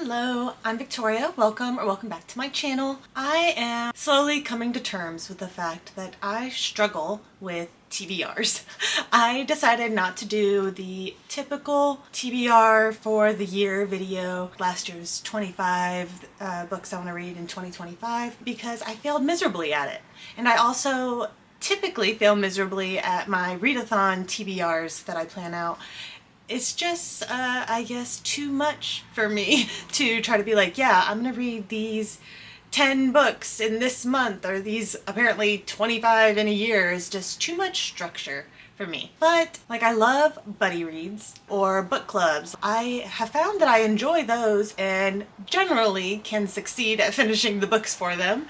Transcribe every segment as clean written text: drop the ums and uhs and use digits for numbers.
Hello, I'm Victoria. Welcome back to my channel. I am slowly coming to terms with the fact that I struggle with TBRs. I decided not to do the typical TBR for the year video, last year's 25 books I want to read in 2025, because I failed miserably at it. And I also typically fail miserably at my readathon TBRs that I plan out. It's just, I guess, too much for me to try to be like, yeah, I'm gonna read these 10 books in this month, or these apparently 25 in a year. Is just too much structure for me. But, like, I love buddy reads or book clubs. I have found that I enjoy those and generally can succeed at finishing the books for them.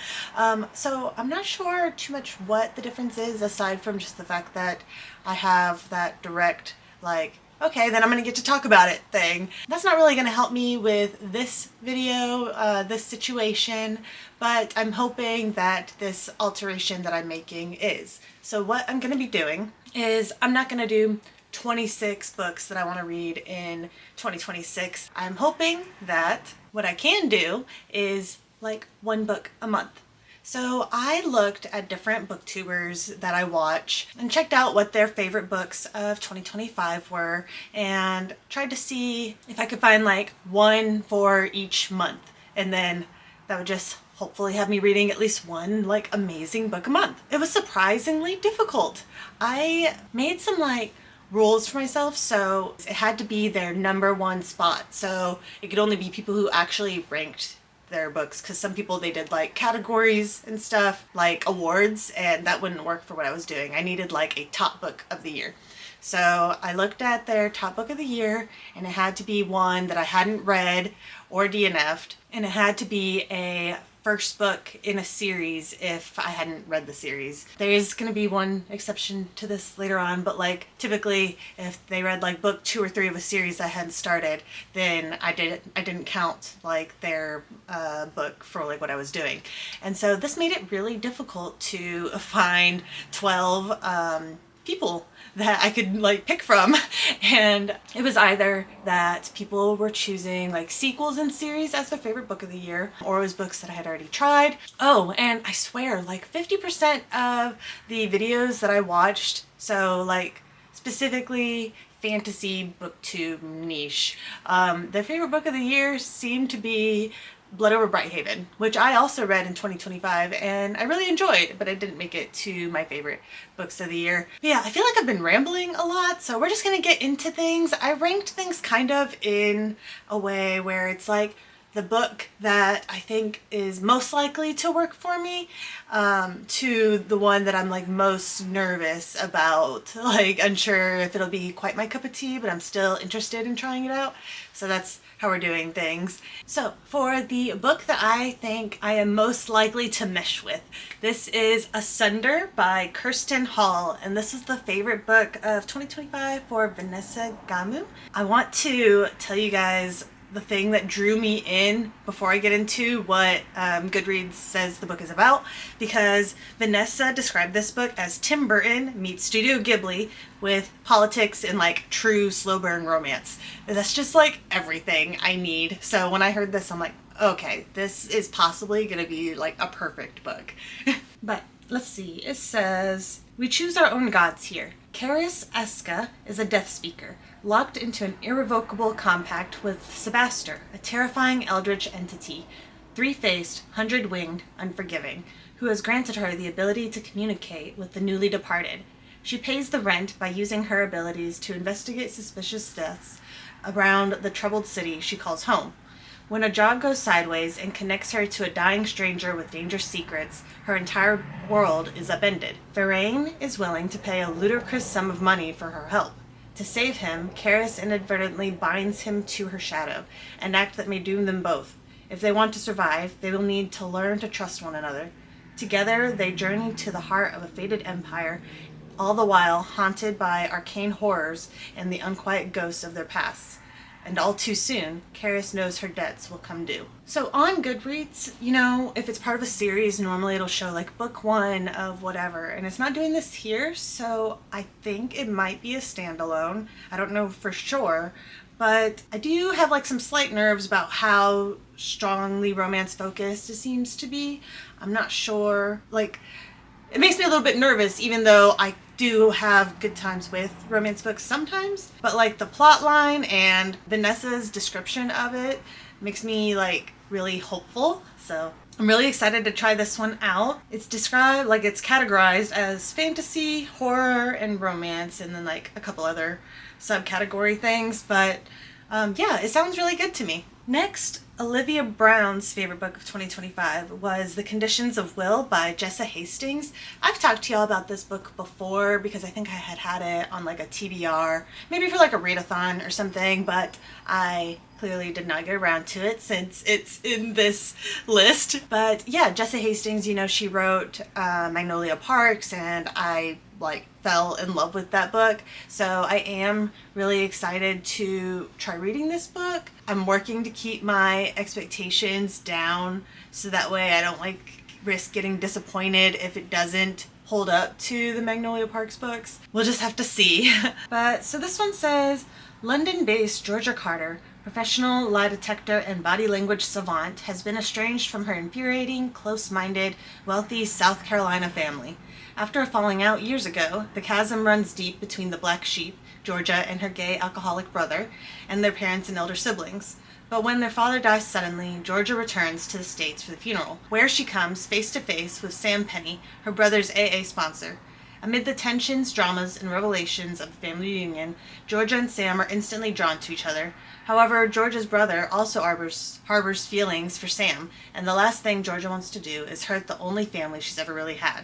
So I'm not sure too much what the difference is, aside from just the fact that I have that direct, like, okay, then I'm gonna get to talk about it thing. That's not really gonna help me with this video, this situation, but I'm hoping that this alteration that I'm making is. So what I'm gonna be doing is I'm not gonna do 26 books that I want to read in 2026. I'm hoping that what I can do is like one book a month. So I looked at different booktubers that I watch and checked out what their favorite books of 2025 were and tried to see if I could find like one for each month, and then that would just hopefully have me reading at least one like amazing book a month. It was surprisingly difficult. I made some like rules for myself, so it had to be their #1 spot, so it could only be people who actually ranked their books, because some people, they did like categories and stuff, like awards, and that wouldn't work for what I was doing. I needed like a top book of the year. So I looked at their top book of the year, and it had to be one that I hadn't read or DNF'd, and it had to be a first book in a series if I hadn't read the series. There is going to be one exception to this later on, but like typically if they read like book 2 or 3 of a series I hadn't started, then I didn't count like their book for like what I was doing. And so this made it really difficult to find 12 people that I could like pick from, and it was either that people were choosing like sequels in series as their favorite book of the year, or it was books that I had already tried. Oh, and I swear like 50% of the videos that I watched, so like specifically fantasy booktube niche, their favorite book of the year seemed to be Blood Over Brighthaven, which I also read in 2025 and I really enjoyed, but it didn't make it to my favorite books of the year. But yeah, I feel like I've been rambling a lot, so we're just gonna get into things. I ranked things kind of in a way where it's like the book that I think is most likely to work for me, to the one that I'm like most nervous about, like unsure if it'll be quite my cup of tea, but I'm still interested in trying it out. So that's how we're doing things. So for the book that I think I am most likely to mesh with, this is Asunder by Kirsten Hall, and this is the favorite book of 2025 for Vanessa Gamu. I want to tell you guys the thing that drew me in before I get into what Goodreads says the book is about, because Vanessa described this book as Tim Burton meets Studio Ghibli with politics and like true slow burn romance. And that's just like everything I need. So when I heard this, I'm like, okay, this is possibly gonna be like a perfect book. But let's see, it says, we choose our own gods here. Karis Eska is a death speaker, locked into an irrevocable compact with Sebaster, a terrifying eldritch entity, 3-faced, 100-winged, unforgiving, who has granted her the ability to communicate with the newly departed. She pays the rent by using her abilities to investigate suspicious deaths around the troubled city she calls home. When a job goes sideways and connects her to a dying stranger with dangerous secrets, her entire world is upended. Verain is willing to pay a ludicrous sum of money for her help. To save him, Karis inadvertently binds him to her shadow, an act that may doom them both. If they want to survive, they will need to learn to trust one another. Together, they journey to the heart of a fated empire, all the while haunted by arcane horrors and the unquiet ghosts of their pasts. And all too soon, Karis knows her debts will come due. So on Goodreads, you know, if it's part of a series, normally it'll show like book 1 of whatever, and it's not doing this here, so I think it might be a standalone. I don't know for sure, but I do have like some slight nerves about how strongly romance focused it seems to be. I'm not sure, like, it makes me a little bit nervous, even though I do have good times with romance books sometimes. But like the plot line and Vanessa's description of it makes me like really hopeful. So I'm really excited to try this one out. It's described, like it's categorized as fantasy, horror, and romance, and then like a couple other subcategory things. But yeah, it sounds really good to me. Next, Olivia Brown's favorite book of 2025 was The Conditions of Will by Jessa Hastings. I've talked to y'all about this book before because I think I had it on like a TBR, maybe for like a readathon or something, but I clearly did not get around to it since it's in this list. But yeah, Jessa Hastings, you know, she wrote Magnolia Parks, and I like fell in love with that book. So I am really excited to try reading this book. I'm working to keep my expectations down so that way I don't like risk getting disappointed if it doesn't hold up to the Magnolia Parks books. We'll just have to see. But so this one says, London-based Georgia Carter, professional lie detector and body language savant, has been estranged from her infuriating, close-minded, wealthy South Carolina family. After a falling out years ago, the chasm runs deep between the black sheep, Georgia, and her gay alcoholic brother, and their parents and elder siblings. But when their father dies suddenly, Georgia returns to the States for the funeral, where she comes face to face with Sam Penny, her brother's AA sponsor. Amid the tensions, dramas, and revelations of the family reunion, Georgia and Sam are instantly drawn to each other. However, Georgia's brother also harbors feelings for Sam, and the last thing Georgia wants to do is hurt the only family she's ever really had.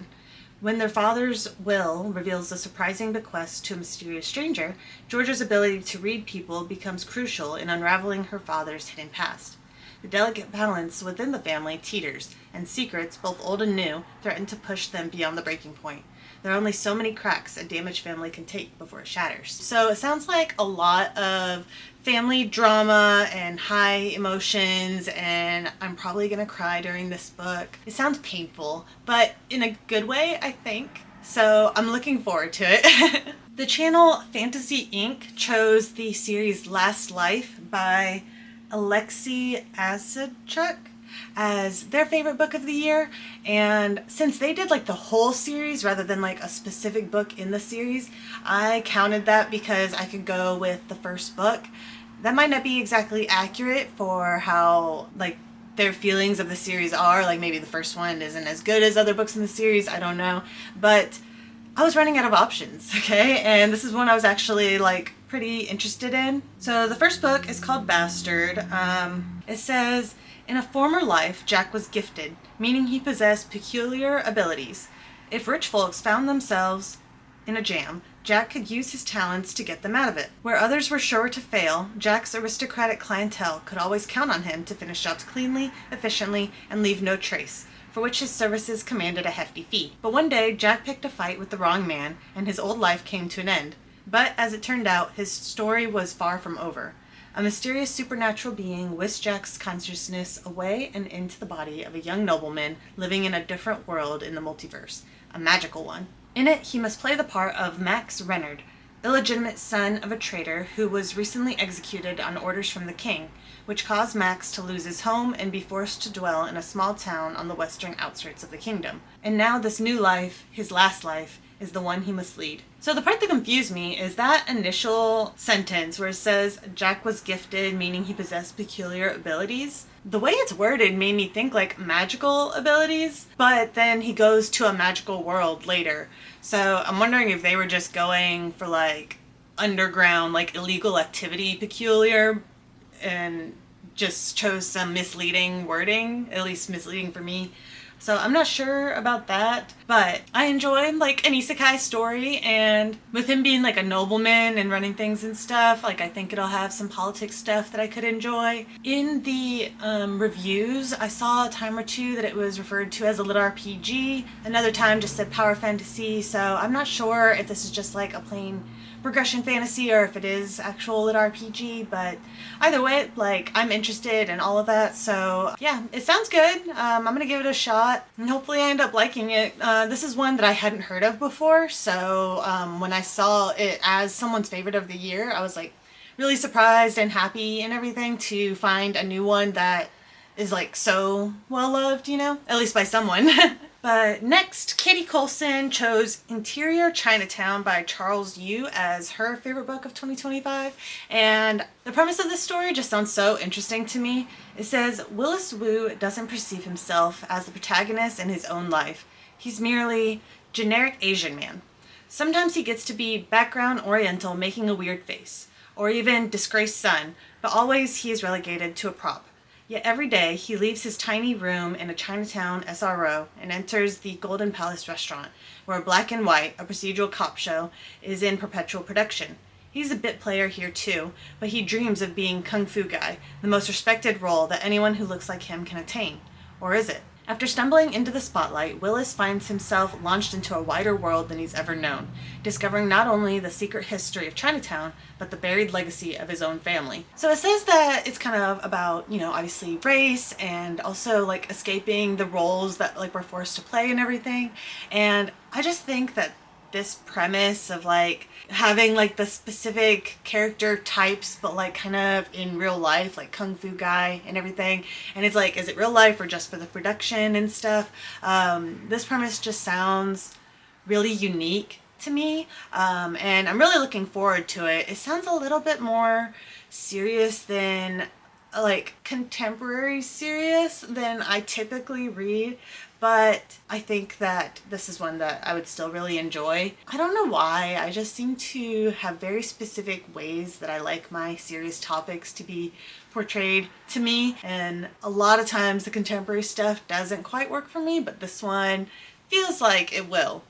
When their father's will reveals a surprising bequest to a mysterious stranger, Georgia's ability to read people becomes crucial in unraveling her father's hidden past. The delicate balance within the family teeters, and secrets, both old and new, threaten to push them beyond the breaking point. There are only so many cracks a damaged family can take before it shatters. So it sounds like a lot of family drama and high emotions, and I'm probably gonna cry during this book. It sounds painful, but in a good way, I think. So I'm looking forward to it. The channel Fantasy Inc. chose the series Last Life by Alexei Asachuk as their favorite book of the year, and since they did like the whole series rather than like a specific book in the series, I counted that because I could go with the first book. That might not be exactly accurate for how like their feelings of the series are, like maybe the first one isn't as good as other books in the series, I don't know, but I was running out of options, okay, and this is one I was actually like pretty interested in. So the first book is called Bastard. It says, in a former life, Jack was gifted, meaning he possessed peculiar abilities. If rich folks found themselves in a jam, Jack could use his talents to get them out of it. Where others were sure to fail, Jack's aristocratic clientele could always count on him to finish jobs cleanly, efficiently, and leave no trace, for which his services commanded a hefty fee. But one day, Jack picked a fight with the wrong man, and his old life came to an end. But, as it turned out, his story was far from over. A mysterious supernatural being whisked Jack's consciousness away and into the body of a young nobleman living in a different world in the multiverse, a magical one. In it, he must play the part of Max Renard, illegitimate son of a traitor who was recently executed on orders from the king, which caused Max to lose his home and be forced to dwell in a small town on the western outskirts of the kingdom. And now this new life, his last life, is the one he must lead. So the part that confused me is that initial sentence where it says Jack was gifted, meaning he possessed peculiar abilities. The way it's worded made me think like magical abilities, but then he goes to a magical world later. So I'm wondering if they were just going for like underground, like illegal activity peculiar, and just chose some misleading wording, at least misleading for me. So I'm not sure about that, but I enjoy like an isekai story, and with him being like a nobleman and running things and stuff, like I think it'll have some politics stuff that I could enjoy. In the reviews, I saw a time or two that it was referred to as a lit RPG, another time just said power fantasy, so I'm not sure if this is just like a plain progression fantasy or if it is actual lit RPG, but either way, like, I'm interested in all of that, so yeah, it sounds good. I'm gonna give it a shot, and hopefully I end up liking it. This is one that I hadn't heard of before, so when I saw it as someone's favorite of the year, I was like really surprised and happy and everything to find a new one that is like so well loved, you know, at least by someone. But next, Katie Colson chose Interior Chinatown by Charles Yu as her favorite book of 2025. And the premise of this story just sounds so interesting to me. It says, Willis Wu doesn't perceive himself as the protagonist in his own life. He's merely generic Asian man. Sometimes he gets to be background Oriental making a weird face, or even disgraced son, but always he is relegated to a prop. Yet every day he leaves his tiny room in a Chinatown SRO and enters the Golden Palace restaurant, where Black and White, a procedural cop show, is in perpetual production. He's a bit player here too, but he dreams of being Kung Fu Guy, the most respected role that anyone who looks like him can attain. Or is it? After stumbling into the spotlight, Willis finds himself launched into a wider world than he's ever known, discovering not only the secret history of Chinatown, but the buried legacy of his own family. So it says that it's kind of about, you know, obviously race and also like escaping the roles that like we're forced to play and everything. And I just think that this premise of like having like the specific character types but like kind of in real life, like Kung Fu Guy and everything, and it's like, is it real life or just for the production and stuff? This premise just sounds really unique to me, and I'm really looking forward to it. It sounds a little bit more serious than like contemporary serious than I typically read, but I think that this is one that I would still really enjoy. I don't know why, I just seem to have very specific ways that I like my serious topics to be portrayed to me, and a lot of times the contemporary stuff doesn't quite work for me, but this one feels like it will.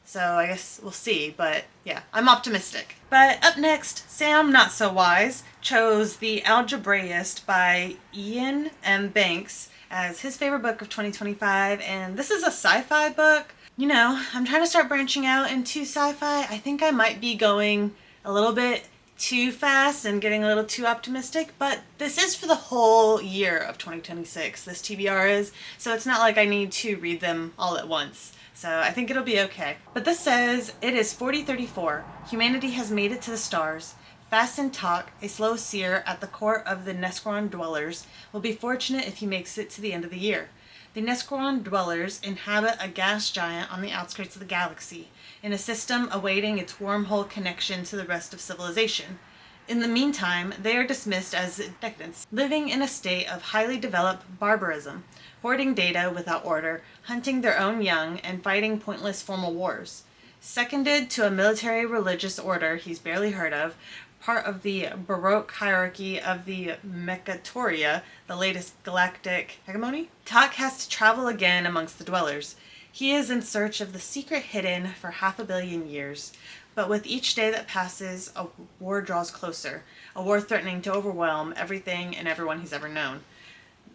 So I guess we'll see, but yeah, I'm optimistic. But up next, Sam Not So Wise chose The Algebraist by Ian M. Banks as his favorite book of 2025, and this is a sci-fi book. You know, I'm trying to start branching out into sci-fi. I think I might be going a little bit too fast and getting a little too optimistic, but this is for the whole year of 2026, this TBR is, so it's not like I need to read them all at once. So I think it'll be okay. But this says, it is 4034. Humanity has made it to the stars. Fasten Talk, a slow seer at the court of the Nesquan dwellers, will be fortunate if he makes it to the end of the year. The Nesquan dwellers inhabit a gas giant on the outskirts of the galaxy, in a system awaiting its wormhole connection to the rest of civilization. In the meantime, they are dismissed as decadents, living in a state of highly developed barbarism, hoarding data without order, hunting their own young, and fighting pointless formal wars. Seconded to a military religious order he's barely heard of, part of the Baroque hierarchy of the Mechatoria, the latest galactic hegemony, Tak has to travel again amongst the dwellers. He is in search of the secret hidden for 500 million years. But with each day that passes, a war draws closer, a war threatening to overwhelm everything and everyone he's ever known.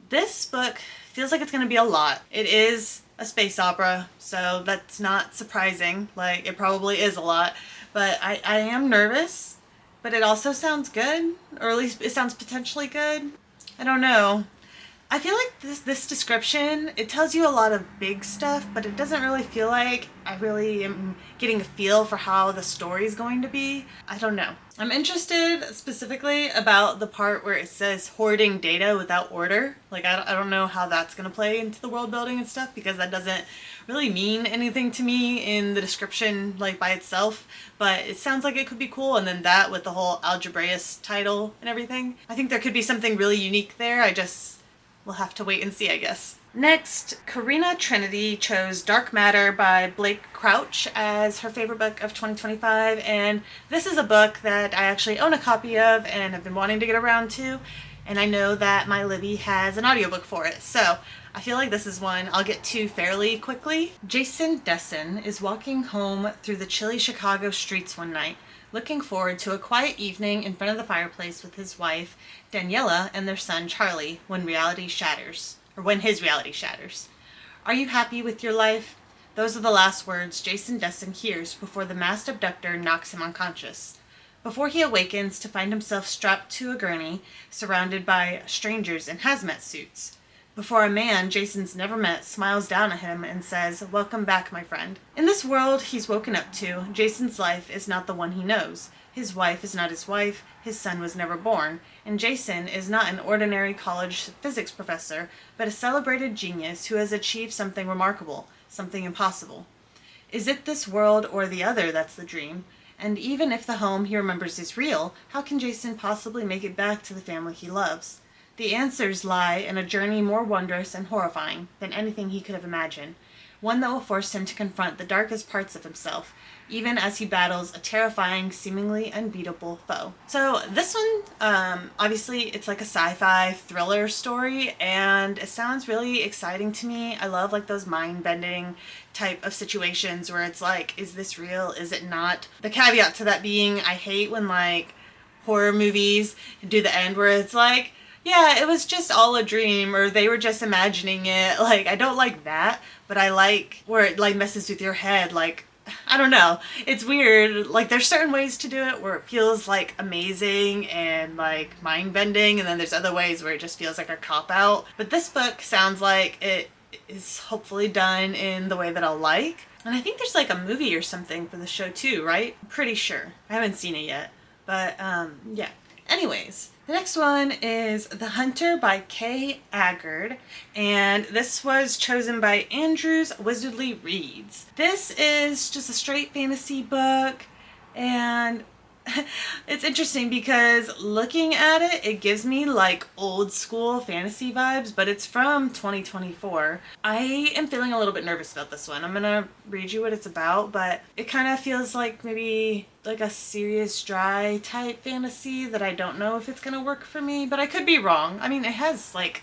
This book feels like it's going to be a lot. It is a space opera, so that's not surprising. Like, it probably is a lot. But I am nervous, but it also sounds good, or at least it sounds potentially good. I don't know. I feel like this description, it tells you a lot of big stuff, but it doesn't really feel like I really am getting a feel for how the story's going to be. I don't know. I'm interested specifically about the part where it says hoarding data without order. Like, I don't know how that's going to play into the world building and stuff, because that doesn't really mean anything to me in the description, like, by itself. But it sounds like it could be cool, and then that with the whole Algebraist title and everything. I think there could be something really unique there. We'll have to wait and see, I guess. Next, Karina Trinity chose Dark Matter by Blake Crouch as her favorite book of 2025, and this is a book that I actually own a copy of and have been wanting to get around to, and I know that my Libby has an audiobook for it, so I feel like this is one I'll get to fairly quickly. Jason Dessen is walking home through the chilly Chicago streets one night, looking forward to a quiet evening in front of the fireplace with his wife, Daniela, and their son, Charlie, when his reality shatters. Are you happy with your life? Those are the last words Jason Dessen hears before the masked abductor knocks him unconscious. Before he awakens to find himself strapped to a gurney, surrounded by strangers in hazmat suits. Before a man Jason's never met smiles down at him and says, "Welcome back, my friend." In this world he's woken up to, Jason's life is not the one he knows. His wife is not his wife, his son was never born, and Jason is not an ordinary college physics professor, but a celebrated genius who has achieved something remarkable, something impossible. Is it this world or the other that's the dream? And even if the home he remembers is real, how can Jason possibly make it back to the family he loves? The answers lie in a journey more wondrous and horrifying than anything he could have imagined, one that will force him to confront the darkest parts of himself, even as he battles a terrifying, seemingly unbeatable foe. So this one, obviously it's like a sci-fi thriller story, and it sounds really exciting to me. I love like those mind-bending type of situations where it's like, is this real? Is it not? The caveat to that being, I hate when like horror movies do the end where it's like, yeah, it was just all a dream, or they were just imagining it. Like, I don't like that, but I like where it like messes with your head. Like, I don't know. It's weird. Like, there's certain ways to do it where it feels like amazing and like mind-bending, and then there's other ways where it just feels like a cop-out. But this book sounds like it is hopefully done in the way that I'll like. And I think there's like a movie or something for the show too, right? I'm pretty sure. I haven't seen it yet. But yeah. Anyways, the next one is The Hunter by Kay Agard, and this was chosen by Andrews Wizardly Reads. This is just a straight fantasy book, and it's interesting because looking at it, it gives me like old school fantasy vibes, but it's from 2024. I am feeling a little bit nervous about this one. I'm gonna read you what it's about, but it kind of feels like maybe like a serious, dry type fantasy that I don't know if it's gonna work for me, but I could be wrong. I mean, it has like,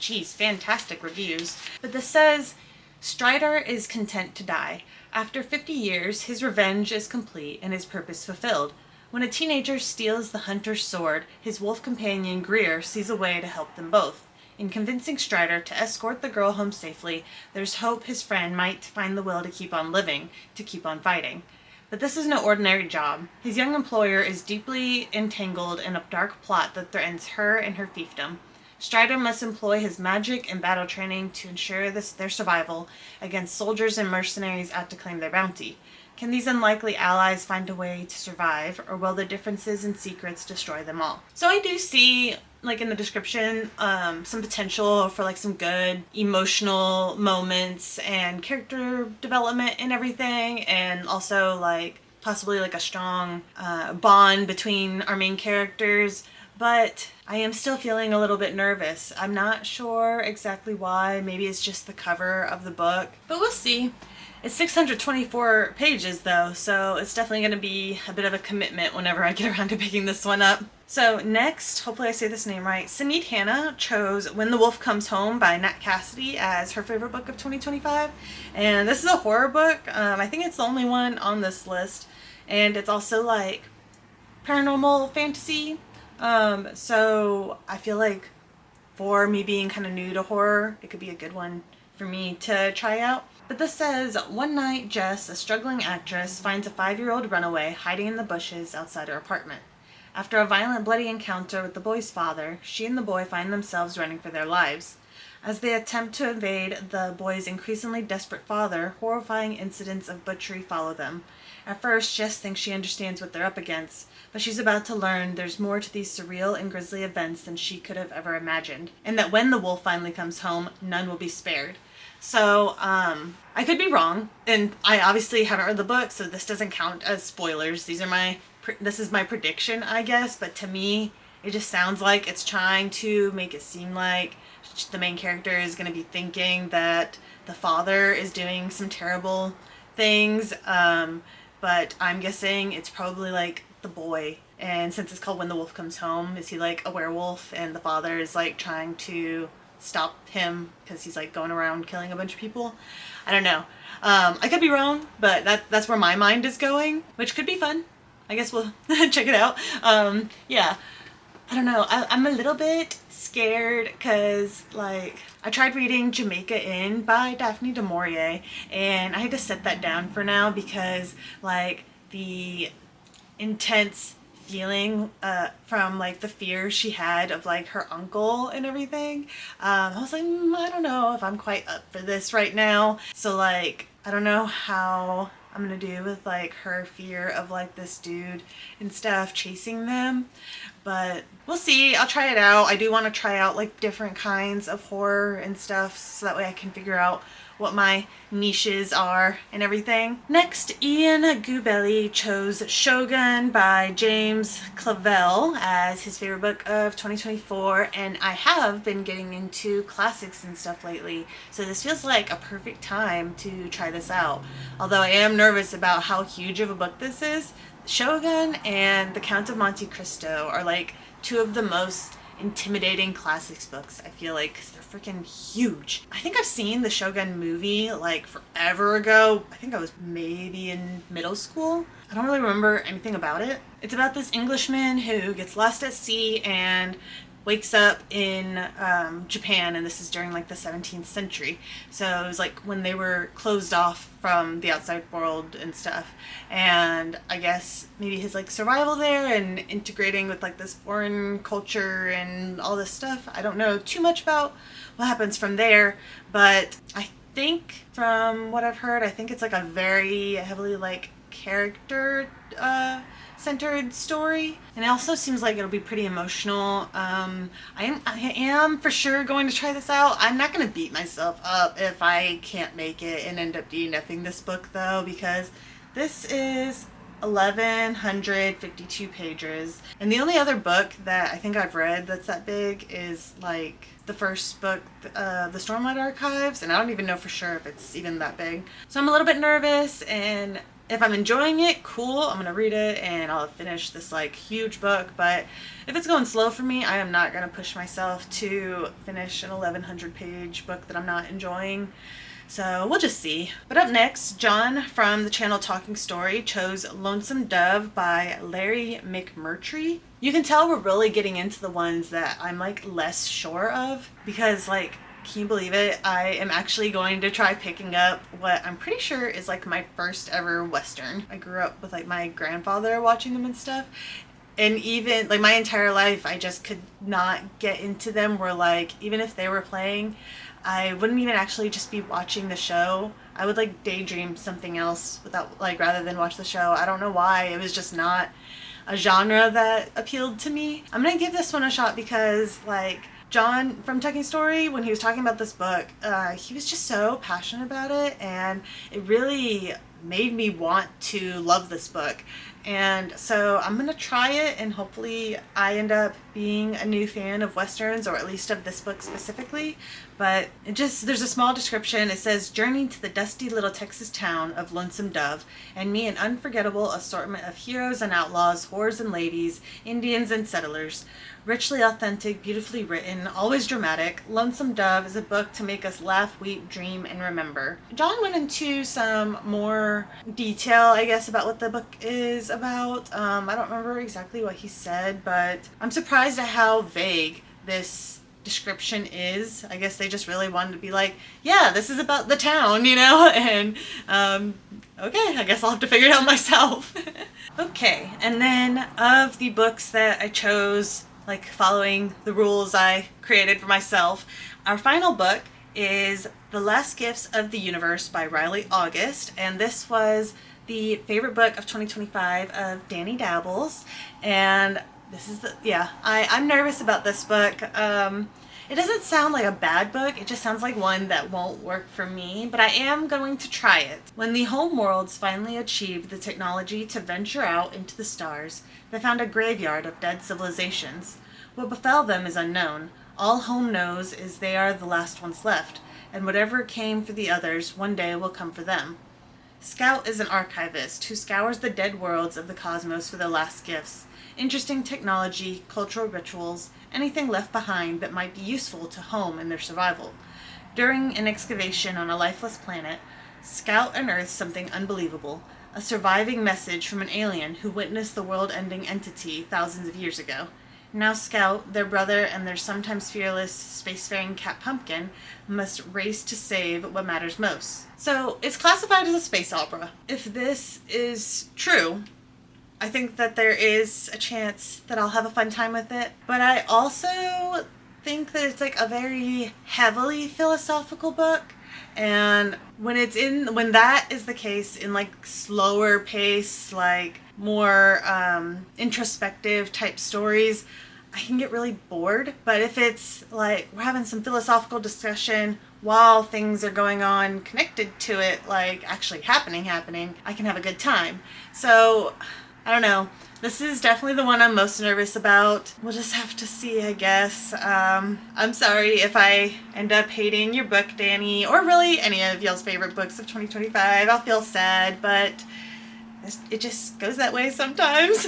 geez, fantastic reviews. But this says, Strider is content to die. After 50 years, his revenge is complete and his purpose fulfilled. When a teenager steals the hunter's sword, his wolf companion Greer sees a way to help them both. In convincing Strider to escort the girl home safely, there's hope his friend might find the will to keep on living, to keep on fighting. But this is no ordinary job. His young employer is deeply entangled in a dark plot that threatens her and her fiefdom. Strider must employ his magic and battle training to ensure their survival against soldiers and mercenaries out to claim their bounty. Can these unlikely allies find a way to survive, or will the differences and secrets destroy them all? So I do see, like in the description, some potential for like some good emotional moments and character development and everything, and also like possibly like a strong bond between our main characters. But I am still feeling a little bit nervous. I'm not sure exactly why. Maybe it's just the cover of the book, but we'll see. It's 624 pages though, so it's definitely going to be a bit of a commitment whenever I get around to picking this one up. So next, hopefully I say this name right, Sinead Hannah chose When the Wolf Comes Home by Nat Cassidy as her favorite book of 2025. And this is a horror book. I think it's the only one on this list. And it's also like paranormal fantasy. So I feel like for me being kind of new to horror, it could be a good one for me to try out. But this says, one night Jess, a struggling actress, finds a 5-year-old runaway hiding in the bushes outside her apartment. After a violent, bloody encounter with the boy's father, she and the boy find themselves running for their lives. As they attempt to evade the boy's increasingly desperate father, horrifying incidents of butchery follow them. At first, Jess thinks she understands what they're up against, but she's about to learn there's more to these surreal and grisly events than she could have ever imagined, and that when the wolf finally comes home, none will be spared. So, I could be wrong, and I obviously haven't read the book, so this doesn't count as spoilers. This is my prediction, I guess, but to me, it just sounds like it's trying to make it seem like the main character is going to be thinking that the father is doing some terrible things, but I'm guessing it's probably like the boy, and since it's called When the Wolf Comes Home, is he like a werewolf, and the father is like trying to stop him because he's like going around killing a bunch of people? I don't know. I could be wrong, but that's where my mind is going, which could be fun. I guess we'll check it out. Yeah, I don't know. I'm a little bit scared because like I tried reading Jamaica Inn by Daphne du Maurier, and I had to set that down for now because like the intense feeling from like the fear she had of like her uncle and everything, I was like, I don't know if I'm quite up for this right now. So like I don't know how I'm gonna do with like her fear of like this dude and stuff chasing them. But we'll see. I'll try it out. I do want to try out like different kinds of horror and stuff so that way I can figure out what my niches are and everything. Next, Ian Goobelly chose Shogun by James Clavell as his favorite book of 2024, and I have been getting into classics and stuff lately, so this feels like a perfect time to try this out. Although I am nervous about how huge of a book this is, Shogun and The Count of Monte Cristo are like two of the most intimidating classics books, I feel like, because they're freaking huge. I think I've seen the Shogun movie like forever ago. I think I was maybe in middle school. I don't really remember anything about it. It's about this Englishman who gets lost at sea and wakes up in Japan, and this is during like the 17th century. So it was like when they were closed off from the outside world and stuff. And I guess maybe his like survival there and integrating with like this foreign culture and all this stuff. I don't know too much about what happens from there, but I think from what I've heard, I think it's like a very heavily like character centered story, and it also seems like it'll be pretty emotional. I am for sure going to try this out. I'm not going to beat myself up if I can't make it and end up DNFing this book though, because this is 1152 pages, and the only other book that I think I've read that's that big is like the first book, the Stormlight Archives, and I don't even know for sure if it's even that big. So I'm a little bit nervous, and if I'm enjoying it, cool, I'm gonna read it and I'll finish this like huge book. But if it's going slow for me, I am not gonna push myself to finish an 1100 page book that I'm not enjoying. So we'll just see. But up next, John from the channel Talking Story chose Lonesome Dove by Larry McMurtry. You can tell we're really getting into the ones that I'm like less sure of, because like, can you believe it? I am actually going to try picking up what I'm pretty sure is like my first ever Western. I grew up with like my grandfather watching them and stuff. And even like my entire life, I just could not get into them, where like, even if they were playing, I wouldn't even actually just be watching the show. I would like daydream something else without like, rather than watch the show. I don't know why. It was just not a genre that appealed to me. I'm gonna give this one a shot because like, John from Talking Story, when he was talking about this book, he was just so passionate about it, and it really made me want to love this book. And so I'm gonna try it, and hopefully I end up being a new fan of Westerns, or at least of this book specifically. But there's a small description. It says, journey to the dusty little Texas town of Lonesome Dove and meet an unforgettable assortment of heroes and outlaws, whores and ladies, Indians and settlers. Richly authentic, beautifully written, always dramatic, Lonesome Dove is a book to make us laugh, weep, dream, and remember. John went into some more detail, I guess, about what the book is about. I don't remember exactly what he said, but I'm surprised at how vague this description is. I guess they just really wanted to be like, yeah, this is about the town, you know? And okay, I guess I'll have to figure it out myself. Okay, and then of the books that I chose, like following the rules I created for myself, our final book is The Last Gifts of the Universe by Riley August, and this was the favorite book of 2025 of Danny Dabbles, and this is I'm nervous about this book. It doesn't sound like a bad book, it just sounds like one that won't work for me, but I am going to try it. When the home worlds finally achieved the technology to venture out into the stars, they found a graveyard of dead civilizations. What befell them is unknown. All home knows is they are the last ones left, and whatever came for the others one day will come for them. Scout is an archivist who scours the dead worlds of the cosmos for their last gifts. Interesting technology, cultural rituals, anything left behind that might be useful to home and their survival. During an excavation on a lifeless planet, Scout unearths something unbelievable, a surviving message from an alien who witnessed the world-ending entity thousands of years ago. Now Scout, their brother, and their sometimes fearless spacefaring cat Pumpkin must race to save what matters most. So it's classified as a space opera. If this is true, I think that there is a chance that I'll have a fun time with it. But I also think that it's like a very heavily philosophical book. And when that is the case in like slower pace, like more introspective type stories, I can get really bored. But if it's like we're having some philosophical discussion while things are going on connected to it, like actually happening, I can have a good time. So I don't know. This is definitely the one I'm most nervous about. We'll just have to see, I guess. I'm sorry if I end up hating your book, Danny, or really any of y'all's favorite books of 2025. I'll feel sad, but it just goes that way sometimes.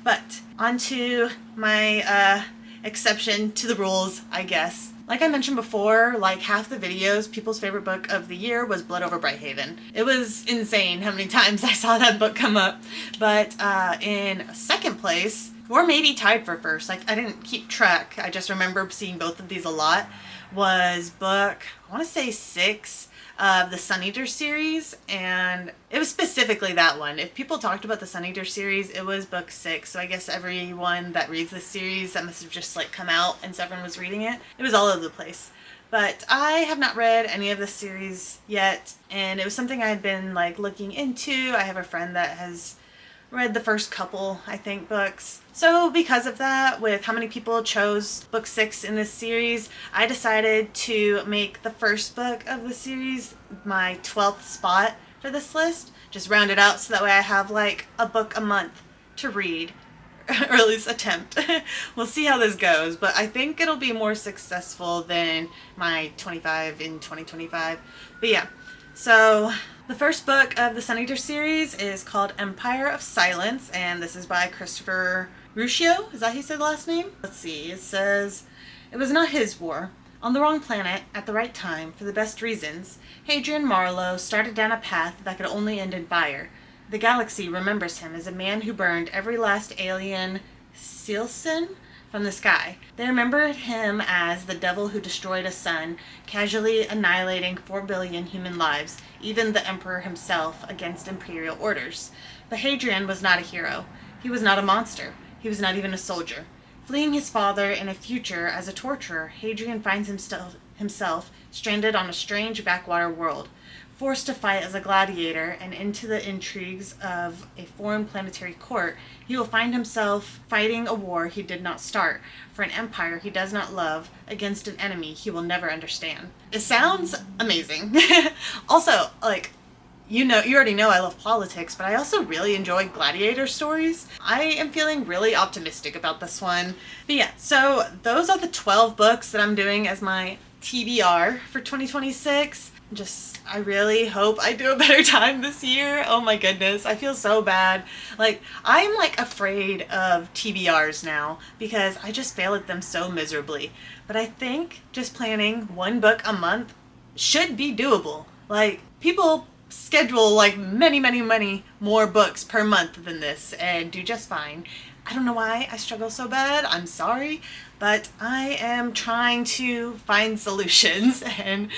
But on to my exception to the rules, I guess. Like I mentioned before, like half the videos, people's favorite book of the year was Blood Over Brighthaven. It was insane how many times I saw that book come up. But in second place, or maybe tied for first, like I didn't keep track, I just remember seeing both of these a lot, was book, I want to say 6 of the Sun Eater series, and it was specifically that one. If people talked about the Sun Eater series, it was book 6, so I guess everyone that reads this series, that must have just like come out and so everyone was reading it. It was all over the place. But I have not read any of this series yet, and it was something I had been like looking into. I have a friend that has read the first couple, I think, books. So because of that, with how many people chose book 6 in this series, I decided to make the first book of the series my 12th spot for this list. Just round it out so that way I have like a book a month to read, or at least attempt. We'll see how this goes, but I think it'll be more successful than my 25 in 2025. But yeah, so the first book of the Sun Eater series is called Empire of Silence, and this is by Christopher Ruscio. Is that how you said the last name? Let's see. It says, "It was not his war. On the wrong planet, at the right time, for the best reasons, Hadrian Marlowe started down a path that could only end in fire. The galaxy remembers him as a man who burned every last alien Silson from the sky. They remembered him as the devil who destroyed a sun, casually annihilating 4 billion human lives, even the emperor himself, against imperial orders. But Hadrian was not a hero. He was not a monster. He was not even a soldier. Fleeing his father in a future as a torturer, Hadrian finds himself stranded on a strange backwater world. Forced to fight as a gladiator and into the intrigues of a foreign planetary court, he will find himself fighting a war he did not start, for an empire he does not love, against an enemy he will never understand." It sounds amazing. Also, like, you already know I love politics, but I also really enjoy gladiator stories. I am feeling really optimistic about this one. But yeah, so those are the 12 books that I'm doing as my TBR for 2026. I really hope I do a better time this year. Oh my goodness, I feel so bad. Like, I'm like afraid of TBRs now because I just fail at them so miserably. But I think just planning one book a month should be doable. Like, people schedule like many more books per month than this and do just fine. I don't know why I struggle so bad. I'm sorry, but I am trying to find solutions, and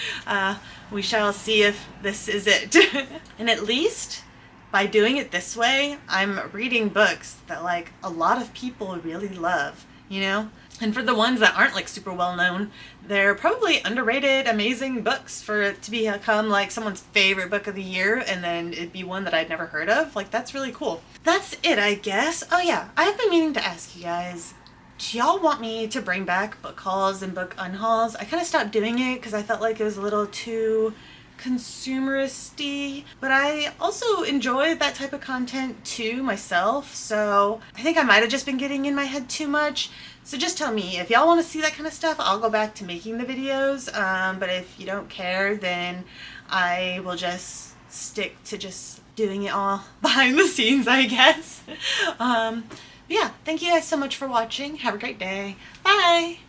we shall see if this is it. And at least by doing it this way, I'm reading books that like a lot of people really love, you know? And for the ones that aren't like super well known, they're probably underrated, amazing books for it to become like someone's favorite book of the year, and then it'd be one that I'd never heard of. Like, that's really cool. That's it, I guess. Oh yeah, I've been meaning to ask you guys, do y'all want me to bring back book hauls and book unhauls? I kind of stopped doing it because I felt like it was a little too consumeristy, but I also enjoy that type of content too myself, so I think I might have just been getting in my head too much. So just tell me, if y'all want to see that kind of stuff, I'll go back to making the videos, but if you don't care, then I will just stick to just doing it all behind the scenes, I guess. Yeah, thank you guys so much for watching. Have a great day. Bye!